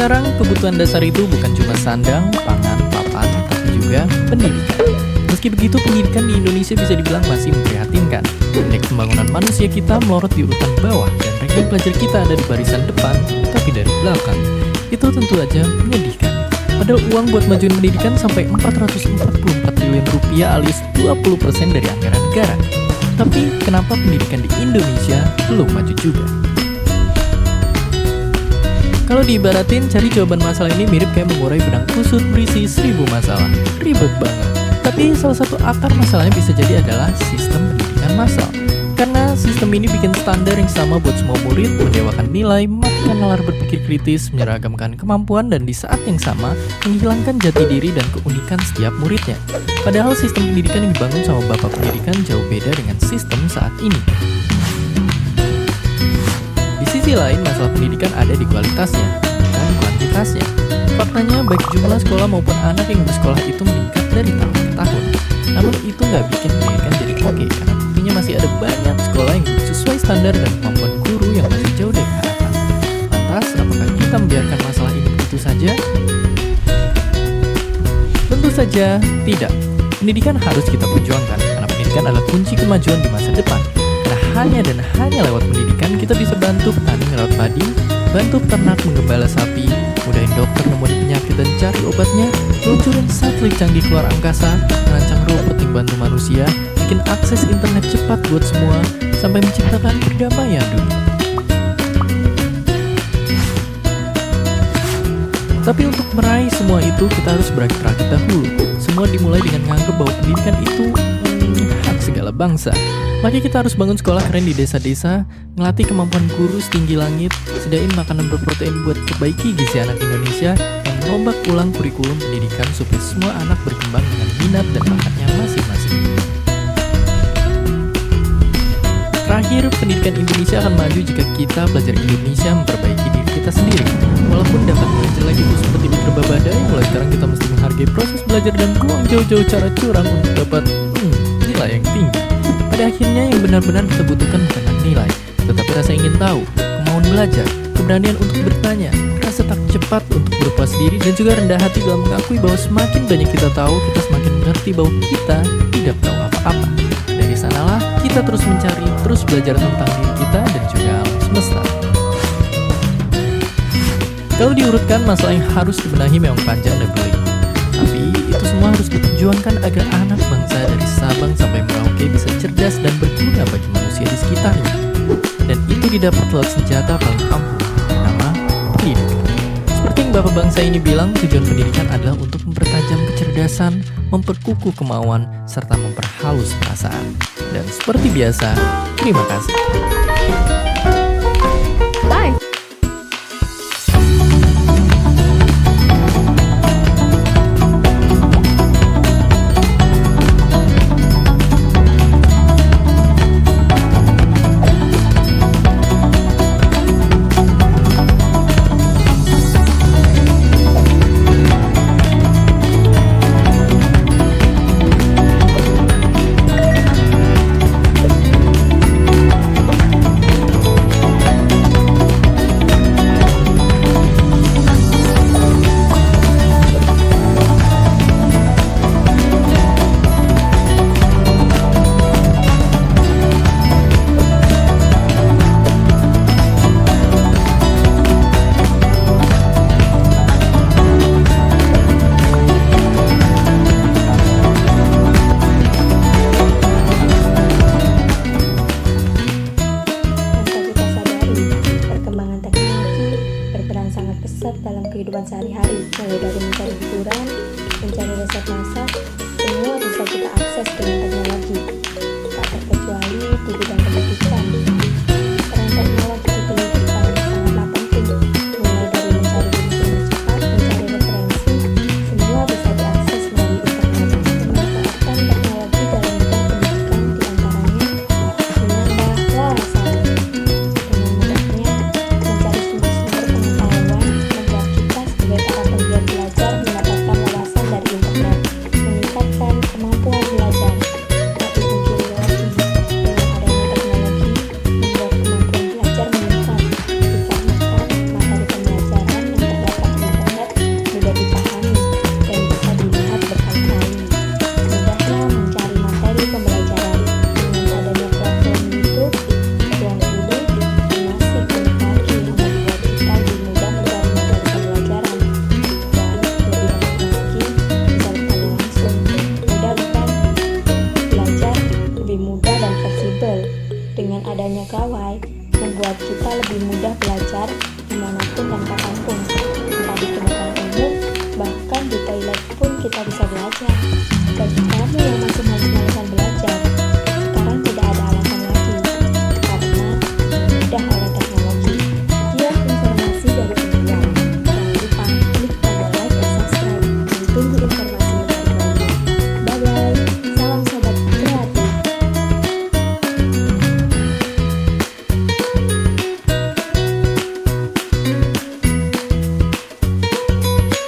sekarang kebutuhan dasar itu bukan cuma sandang, pangan, papan, tapi juga pendidikan. Meski begitu, pendidikan di Indonesia bisa dibilang masih memprihatinkan. Indeks pembangunan manusia kita melorot di urutan bawah dan ranking pelajar kita ada di barisan depan, tapi dari belakang. Itu tentu aja menyedihkan. Padahal uang buat majuin pendidikan sampai 444 triliun rupiah alias 20% dari anggaran negara. Tapi kenapa pendidikan di Indonesia belum maju juga? Kalau diibaratin, cari jawaban masalah ini mirip kayak mengurai benang kusut berisi 1000 masalah. Ribet banget. Tapi salah satu akar masalahnya bisa jadi adalah sistem pendidikan massal. Karena sistem ini bikin standar yang sama buat semua murid, mendewakan nilai, matikan nalar berpikir kritis, menyeragamkan kemampuan, dan di saat yang sama menghilangkan jati diri dan keunikan setiap muridnya. Padahal sistem pendidikan yang dibangun sama bapak pendidikan jauh beda dengan sistem saat ini. Di sisi lain, masalah pendidikan ada di kualitasnya, bukan kuantitasnya. Faktanya, baik jumlah sekolah maupun anak yang bersekolah itu meningkat dari tahun ke tahun. Namun itu nggak bikin pendidikan jadi oke, karena buktinya masih ada banyak sekolah yang sesuai standar dan kemampuan guru yang masih jauh dari harapan. Lantas, apakah kita membiarkan masalah ini begitu saja? Tentu saja tidak. Pendidikan harus kita perjuangkan, karena pendidikan adalah kunci kemajuan di masa depan. Karena hanya dan hanya lewat pendidikan kita bisa bantu petani merawat padi, bantu peternak menggembala sapi, mudahin dokter nemuin penyakit dan cari obatnya, luncurin satelit canggih keluar angkasa, merancang robot yang bantu manusia, bikin akses internet cepat buat semua, sampai menciptakan perdamaian dunia. Tapi untuk meraih semua itu, kita harus berakit-rakit dahulu. Semua dimulai dengan menganggap bahwa pendidikan itu hak segala bangsa. Makanya kita harus bangun sekolah keren di desa-desa, ngelatih kemampuan guru setinggi langit, sediain makanan berprotein buat perbaiki gizi anak Indonesia, dan merombak ulang kurikulum pendidikan supaya semua anak berkembang dengan minat dan bakatnya masing-masing. Terakhir, pendidikan Indonesia akan maju jika kita belajar Indonesia memperbaiki diri kita sendiri. Walaupun dapat belajar lagi itu seperti miterba badai, mulai sekarang kita mesti menghargai proses belajar dan buang jauh-jauh cara curang untuk dapat nilai yang tinggi. Pada akhirnya yang benar-benar kita butuhkan bukan nilai, tetapi rasa ingin tahu, kemauan belajar, keberanian untuk bertanya, rasa tak cepat untuk berpuas diri, dan juga rendah hati dalam mengakui bahwa semakin banyak kita tahu, kita semakin mengerti bahwa kita tidak tahu apa-apa. Dari sanalah kita terus mencari, terus belajar tentang diri kita dan juga alam semesta. Kalau diurutkan, masalah yang harus dibenahi memang panjang dan pelik. Tapi itu semua harus diperjuangkan agar anak bangsa dari Sabang sampai Merauke bisa cerdas dan berguna bagi manusia di sekitarnya. Dan itu didapat lewat senjata paling ampuh, bernama pendidikan. Seperti yang Bapak bangsa ini bilang, tujuan pendidikan adalah untuk mempertajam kecerdasan, memperkukuh kemauan, serta memperhalus perasaan. Dan seperti biasa, terima kasih. Bye. mudah dan fleksibel. Dengan adanya gawai, membuat kita lebih mudah belajar dimanapun dan kapanpun. Entah di tempat umum, bahkan di toilet pun kita bisa belajar. Bagi kamu yang masih males